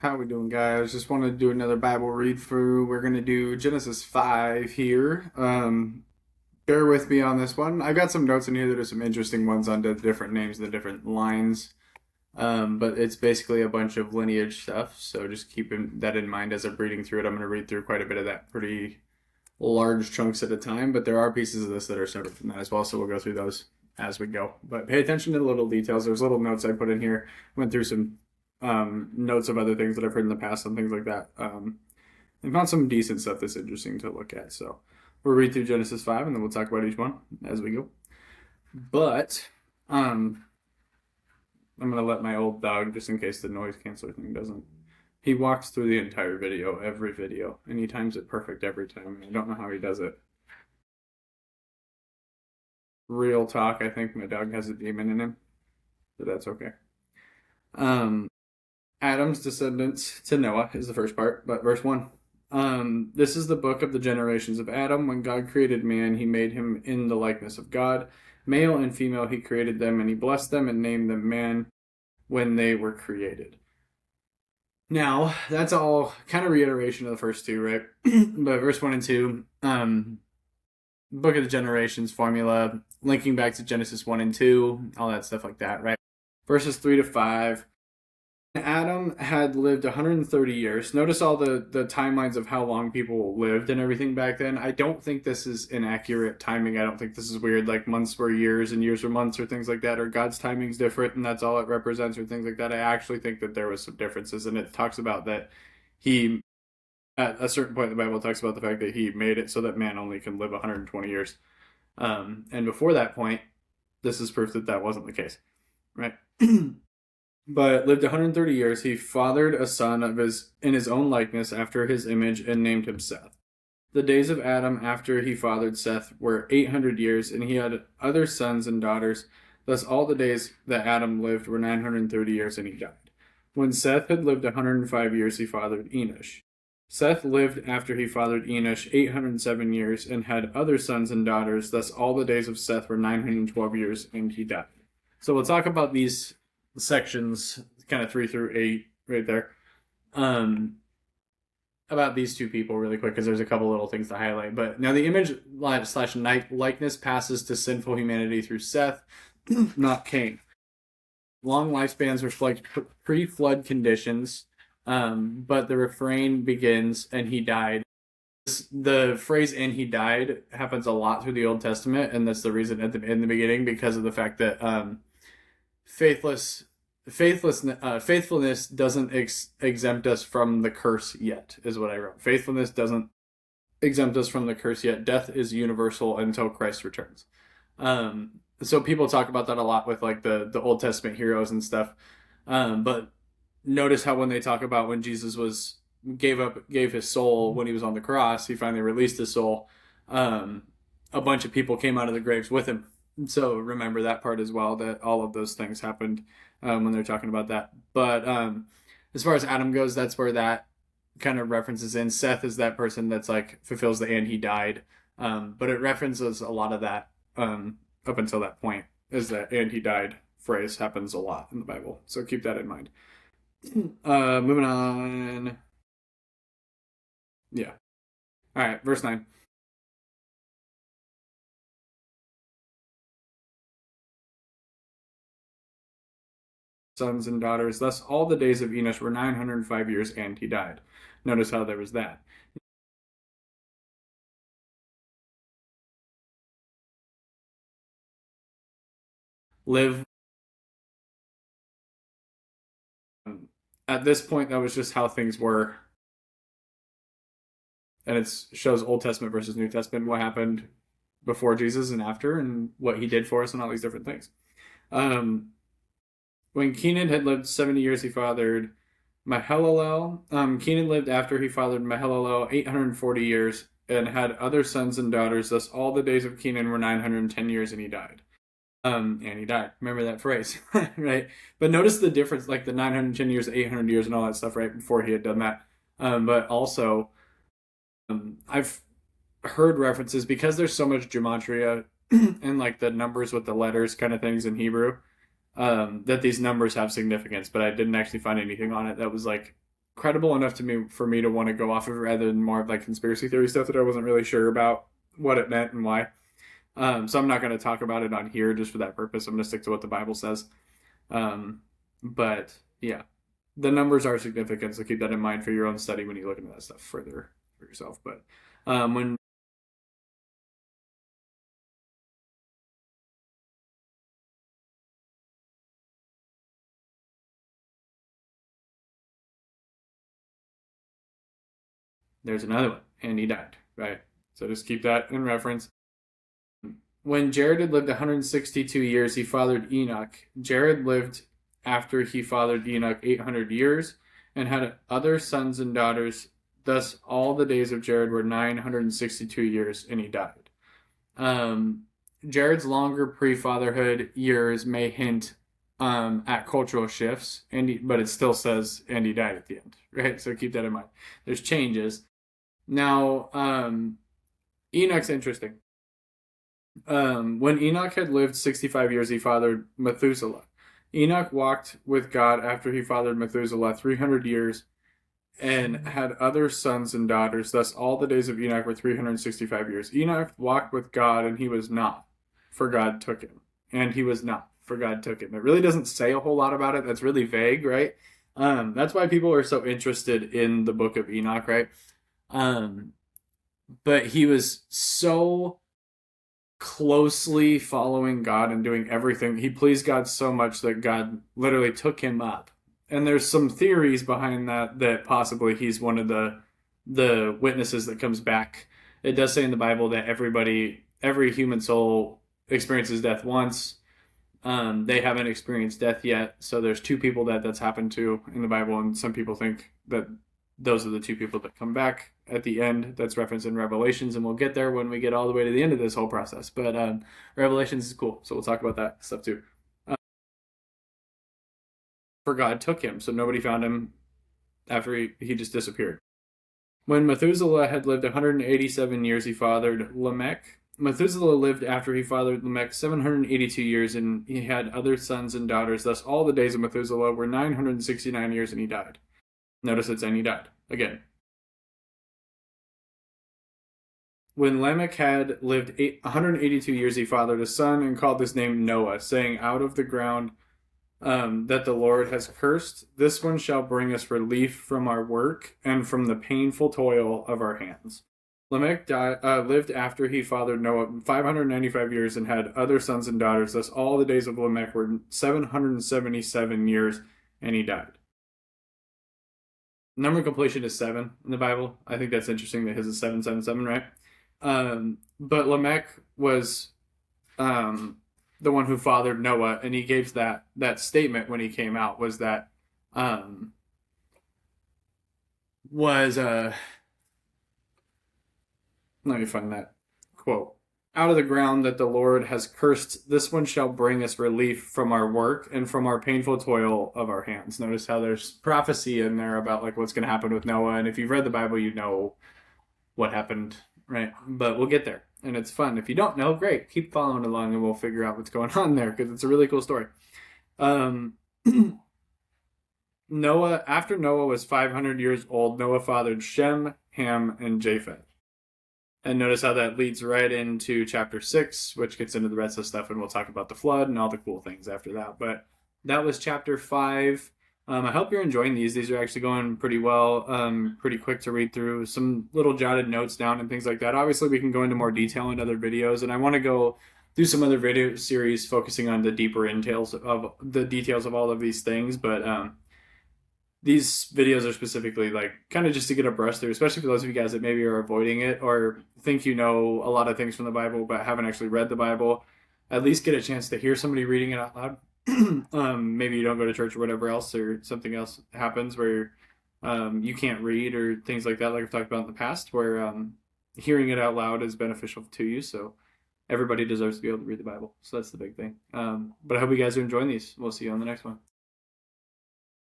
How we doing, guys? Just want to do another Bible read through. We're going to do Genesis 5 here. Bear with me on this one. I got some notes in here that are some interesting ones on the different names, the different lines. But it's basically a bunch of lineage stuff, so just keep that in mind as I'm reading through it. I'm going to read through quite a bit of that, pretty large chunks at a time, but there are pieces of this that are separate from that as well, so we'll go through those as we go. But pay attention to the little details. There's little notes I put in here. Went through some notes of other things that I've heard in the past and things like that. And found some decent stuff that's interesting to look at. So we'll read through Genesis 5 and then we'll talk about each one as we go. But I'm going to let my old dog, just in case the noise canceller thing doesn't. He walks through the entire video, every video, and he times it perfect every time. I don't know how he does it. Real talk, I think my dog has a demon in him, but that's okay. Adam's descendants to Noah is the first part, but verse 1. This is the book of the generations of Adam. When God created man, he made him in the likeness of God. Male and female, he created them, and he blessed them and named them man when they were created. Now, that's all kind of reiteration of the first two, right? But verse 1 and 2, book of the generations formula, linking back to Genesis 1 and 2, all that stuff like that, right? Verses 3 to 5. Adam had lived 130 years. Notice all the timelines of how long people lived and everything back then. I don't think this is inaccurate timing. I don't think this is weird, like months were years and years were months or things like that, or God's timing's different and that's all it represents or things like that. I actually think that there was some differences, and it talks about that he, at a certain point in the Bible, talks about the fact that he made it so that man only can live 120 years. And before that point, this is proof that that wasn't the case, right? But lived 130 years. He fathered a son in his own likeness after his image and named him Seth. The days of Adam after he fathered Seth were 800 years, and he had other sons and daughters. Thus all the days that Adam lived were 930 years, and he died. When Seth had lived 105 years, he fathered Enoch. Seth lived after he fathered Enoch 807 years and had other sons and daughters. Thus all the days of Seth were 912 years, and he died. So we'll talk about these sections, kind of 3 through 8 right there, about these two people really quick, because there's a couple little things to highlight. But now the image slash likeness passes to sinful humanity through Seth, not Cain. Long lifespans reflect pre-flood conditions, but the refrain begins, and he died. The phrase "and he died" happens a lot through the Old Testament, and that's the reason in the beginning, because of the fact that faithfulness doesn't exempt us from the curse yet, is what I wrote. Faithfulness doesn't exempt us from the curse yet. Death is universal until Christ returns. So people talk about that a lot with like the Old Testament heroes and stuff. But notice how when they talk about when Jesus gave his soul when he was on the cross, he finally released his soul. A bunch of people came out of the graves with him. So remember that part as well, that all of those things happened when they're talking about that. But as far as Adam goes, that's where that kind of references in. Seth is that person that's like fulfills the "and he died." But it references a lot of that up until that point, is that "and he died" phrase happens a lot in the Bible. So keep that in mind. Moving on. Yeah. All right, verse 9. Sons and daughters. Thus all the days of Enoch were 905 years, and he died. Notice how there was that. Live. At this point, that was just how things were. And it shows Old Testament versus New Testament, what happened before Jesus and after, and what he did for us and all these different things. When Kenan had lived 70 years, he fathered Mahalalel. Kenan lived after he fathered Mahalalel 840 years and had other sons and daughters. Thus all the days of Kenan were 910 years, and he died. And he died. Remember that phrase, right? But notice the difference, like the 910 years, 800 years, and all that stuff, right before he had done that. But also, I've heard references, because there's so much gematria and like the numbers with the letters kind of things in Hebrew, that these numbers have significance, but I didn't actually find anything on it that was like credible enough to me for me to want to go off of it rather than more of like conspiracy theory stuff that I wasn't really sure about what it meant and why. So I'm not going to talk about it on here just for that purpose. I'm going to stick to what the Bible says. But yeah, the numbers are significant, so keep that in mind for your own study when you look into that stuff further for yourself. But when there's another one, and he died, right? So just keep that in reference. When Jared had lived 162 years, he fathered Enoch. Jared lived after he fathered Enoch 800 years and had other sons and daughters. Thus, all the days of Jared were 962 years, and he died. Jared's longer pre-fatherhood years may hint at cultural shifts, but it still says, and he died at the end, right? So keep that in mind. There's changes. Now, Enoch's interesting. When Enoch had lived 65 years, he fathered Methuselah. Enoch walked with God after he fathered Methuselah 300 years and had other sons and daughters. Thus, all the days of Enoch were 365 years. Enoch walked with God, and he was not, for God took him. And he was not, for God took him. It really doesn't say a whole lot about it. That's really vague, right? That's why people are so interested in the book of Enoch, right? But he was so closely following God and doing everything. He pleased God so much that God literally took him up. And there's some theories behind that possibly he's one of the witnesses that comes back. It does say in the Bible that every human soul experiences death once. They haven't experienced death yet, so there's two people that's happened to in the Bible, and some people think that those are the two people that come back at the end. That's referenced in Revelations, and we'll get there when we get all the way to the end of this whole process. But Revelations is cool, so we'll talk about that stuff too. For God took him, so nobody found him after he just disappeared. When Methuselah had lived 187 years, he fathered Lamech. Methuselah lived after he fathered Lamech 782 years, and he had other sons and daughters. Thus, all the days of Methuselah were 969 years, and he died. Notice it's and he died. Again. When Lamech had lived 182 years, he fathered a son and called his name Noah, saying, out of the ground that the Lord has cursed, this one shall bring us relief from our work and from the painful toil of our hands. Lamech lived after he fathered Noah 595 years and had other sons and daughters. Thus all the days of Lamech were 777 years, and he died. Number of completion is 7 in the Bible. I think that's interesting that his is 777, right? But Lamech was the one who fathered Noah, and he gave that statement when he came out was that let me find that quote. Out of the ground that the Lord has cursed, this one shall bring us relief from our work and from our painful toil of our hands. Notice how there's prophecy in there about like what's going to happen with Noah, and if you've read the Bible, you know what happened, right? But we'll get there, and it's fun. If you don't know, great, keep following along, and we'll figure out what's going on there because it's a really cool story. Noah, after Noah was 500 years old, Noah fathered Shem, Ham, and Japheth. And notice how that leads right into chapter 6, which gets into the rest of the stuff, and we'll talk about the flood and all the cool things after that. But that was chapter 5. I hope you're enjoying these. These are actually going pretty well, pretty quick to read through. Some little jotted notes down and things like that. Obviously, we can go into more detail in other videos, and I want to go do some other video series focusing on the deeper details of all of these things. But these videos are specifically like kind of just to get a brush through, especially for those of you guys that maybe are avoiding it or think you know a lot of things from the Bible but haven't actually read the Bible. At least get a chance to hear somebody reading it out loud. Maybe you don't go to church or whatever else, or something else happens where you can't read or things like that, like I've talked about in the past, where hearing it out loud is beneficial to you. So everybody deserves to be able to read the Bible. So that's the big thing. But I hope you guys are enjoying these. We'll see you on the next one.